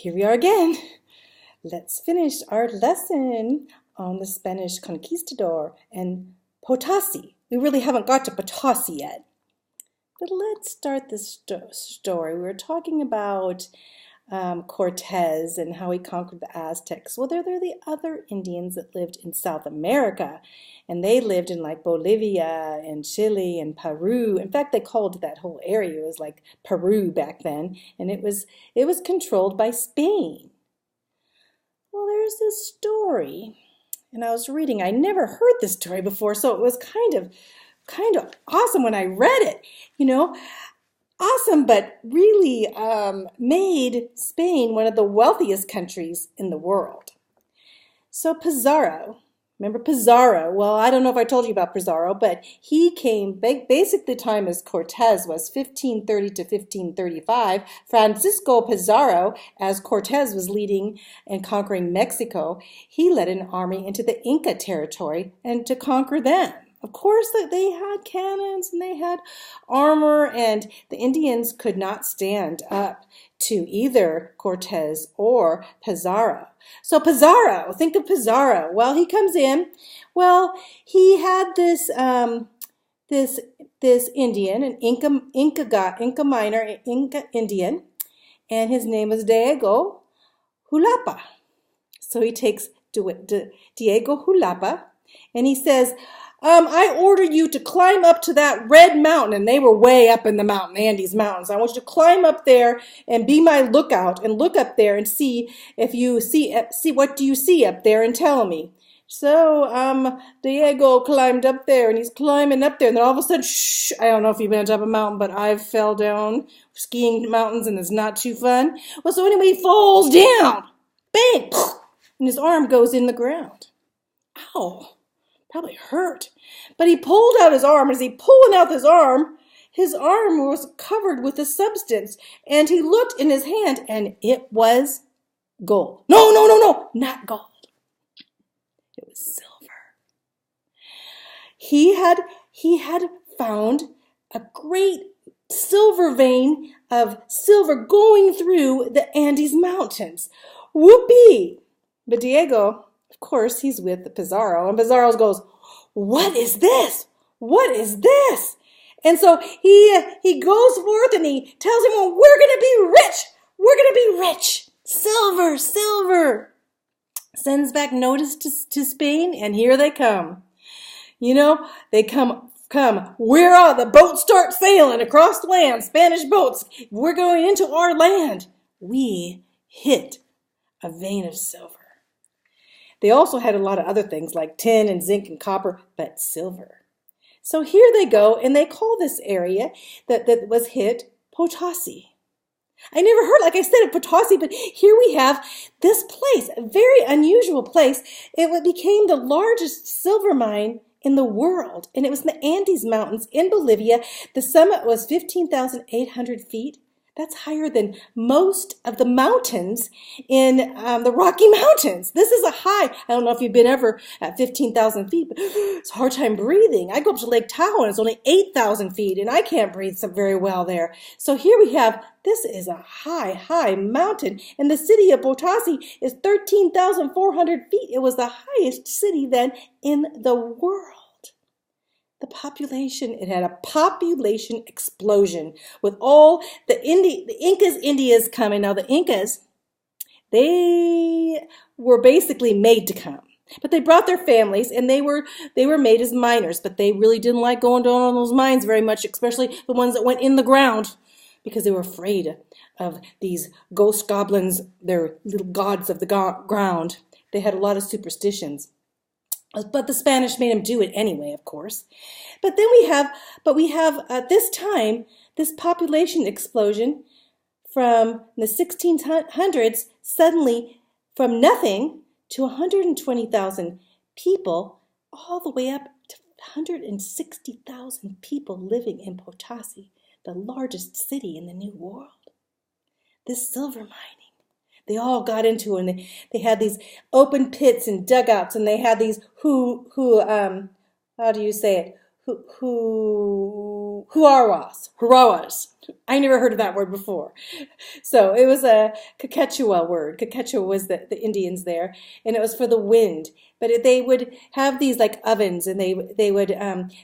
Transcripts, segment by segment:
here we are again. Let's finish our lesson on the Spanish conquistador and Potasi. We really haven't got to Potasi yet. But let's start this story. We were talking about Cortez and how he conquered the Aztecs. Well, they're the other Indians that lived in South America, and they lived in like Bolivia and Chile and Peru. In fact, they called that whole area, it was like Peru back then, and it was controlled by Spain. Well, there's this story, and I was reading. I never heard this story before, so it was kind of awesome when I read it. Awesome, but really made Spain one of the wealthiest countries in the world. So Pizarro, remember Pizarro? Well, I don't know if I told you about Pizarro, but he came, basic the time as Cortez was 1530 to 1535. Francisco Pizarro, as Cortez was leading and conquering Mexico, he led an army into the Inca territory and to conquer them. Of course, they had cannons and they had armor, and the Indians could not stand up to either Cortez or Pizarro. So Pizarro, think of Pizarro. Well, he comes in. Well, he had this Indian, an Inca Indian, and his name was Diego Julapa. So he takes Diego Julapa, and he says, I order you to climb up to that red mountain, and they were way up in the mountain, Andes Mountains. I want you to climb up there and be my lookout and look up there and see if you see what do you see up there and tell me. So Diego climbed up there, and he's climbing up there, and then all of a sudden, I don't know if you've been on top of a mountain, but I fell down skiing mountains, and it's not too fun. Well, so anyway, he falls down, bang, and his arm goes in the ground. Ow. Probably hurt. But he pulled out his arm. As he pulling out his arm was covered with a substance. And he looked in his hand, and it was gold. No, not gold. It was silver. He had found a great silver vein of silver going through the Andes Mountains. Whoopee! But Diego, of course, he's with the Pizarro, and Pizarro goes, what is this? What is this? And so he goes forth and he tells him, well, we're going to be rich. We're going to be rich. Silver. Sends back notice to Spain, and here they come. They come. Where are the boats start sailing across the land? Spanish boats. We're going into our land. We hit a vein of silver. They also had a lot of other things like tin and zinc and copper, but silver. So here they go, and they call this area that was hit Potasi. I never heard, like I said, of Potasi, but here we have this place, a very unusual place. It became the largest silver mine in the world, and it was in the Andes Mountains in Bolivia. The summit was 15,800 feet. That's higher than most of the mountains in the Rocky Mountains. This is a high. I don't know if you've been ever at 15,000 feet, but it's a hard time breathing. I go up to Lake Tahoe, and it's only 8,000 feet, and I can't breathe very well there. So here we have, this is a high mountain, and the city of Potasi is 13,400 feet. It was the highest city then in the world. The population, it had a population explosion with all the Incas coming. Now the Incas, they were basically made to come, but they brought their families, and they were made as miners, but they really didn't like going down on those mines very much, especially the ones that went in the ground, because they were afraid of these ghost goblins, their little gods of the ground. They had a lot of superstitions. But the Spanish made them do it anyway, of course. But then we have at this time, this population explosion from the 1600s, suddenly from nothing to 120,000 people, all the way up to 160,000 people living in Potasi, the largest city in the New World. This silver mining. They all got into it, and they had these open pits and dugouts, and they had these how do you say it? Huaras. I never heard of that word before. So it was a Quechua word. Quechua was the Indians there, and it was for the wind. But they would have these like ovens, and they would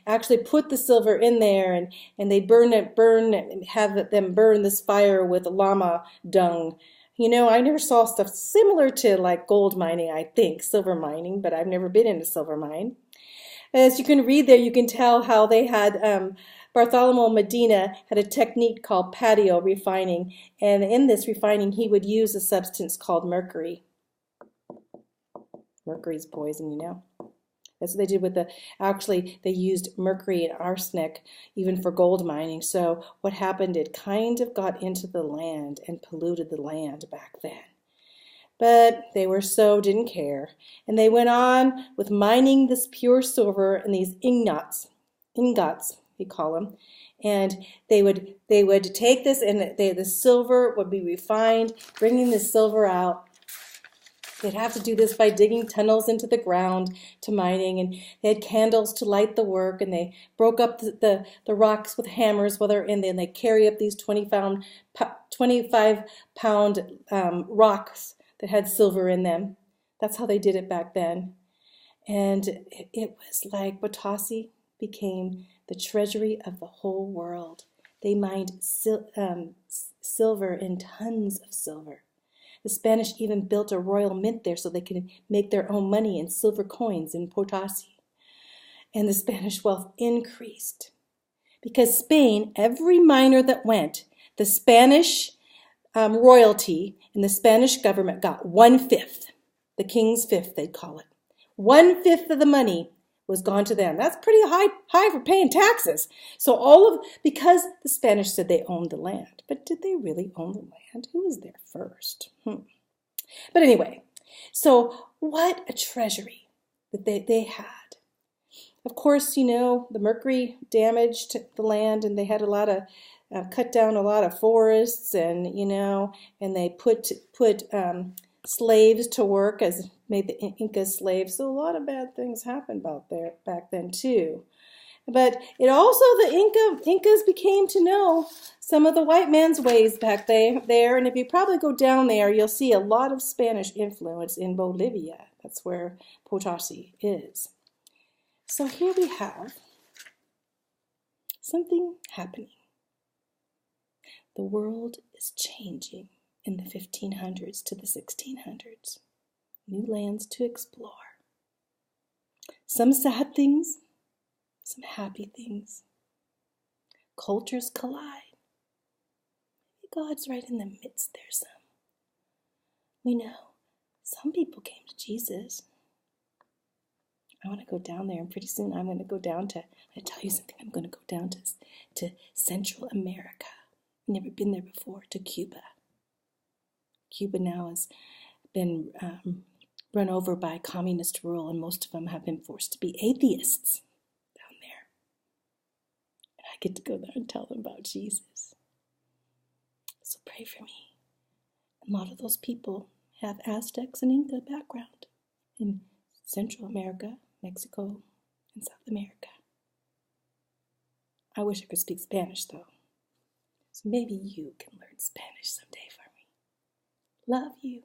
actually put the silver in there, and they have them burn this fire with llama dung. You know, I never saw stuff similar to like gold mining, I think, silver mining, but I've never been in a silver mine. As you can read there, you can tell how they had Bartholomew Medina had a technique called patio refining, and in this refining, he would use a substance called mercury. Mercury's poison, you know. That's what they did with actually, they used mercury and arsenic even for gold mining. So what happened, it kind of got into the land and polluted the land back then. But they didn't care. And they went on with mining this pure silver in these ingots, we call them. And they would take this, and the silver would be refined, bringing the silver out. They'd have to do this by digging tunnels into the ground to mining, and they had candles to light the work, and they broke up the rocks with hammers while they're in there, and they carry up these 25-pound rocks that had silver in them. That's how they did it back then. And it was like Potasi became the treasury of the whole world. They mined silver in tons of silver. The Spanish even built a royal mint there so they could make their own money in silver coins in Potasi. And the Spanish wealth increased. Because Spain, every miner that went, the Spanish royalty and the Spanish government got 1/5, the king's fifth, they'd call it. 1/5 of the money was gone to them. That's pretty high for paying taxes. So because the Spanish said they owned the land, but did they really own the land? Who was there first? But anyway, so what a treasury that they had. Of course, you know, the mercury damaged the land, and they had cut down a lot of forests, and you know, and they put slaves to work, as made the Incas slaves. So a lot of bad things happened back then too. But it also, the Incas became to know some of the white man's ways back there. And if you probably go down there, you'll see a lot of Spanish influence in Bolivia. That's where Potasi is. So here we have something happening. The world is changing in the 1500s to the 1600s. New lands to explore. Some sad things, some happy things. Cultures collide. God's right in the midst there some. We know some people came to Jesus. I want to go down there, and pretty soon I'm going to go down to, I'm going to tell you something, I'm going to go down to Central America. I've never been there before, to Cuba. Cuba now has been run over by communist rule, and most of them have been forced to be atheists down there. And I get to go there and tell them about Jesus. So pray for me. A lot of those people have Aztecs and Inca background in Central America, Mexico, and South America. I wish I could speak Spanish, though. So maybe you can learn Spanish someday for me. Love you.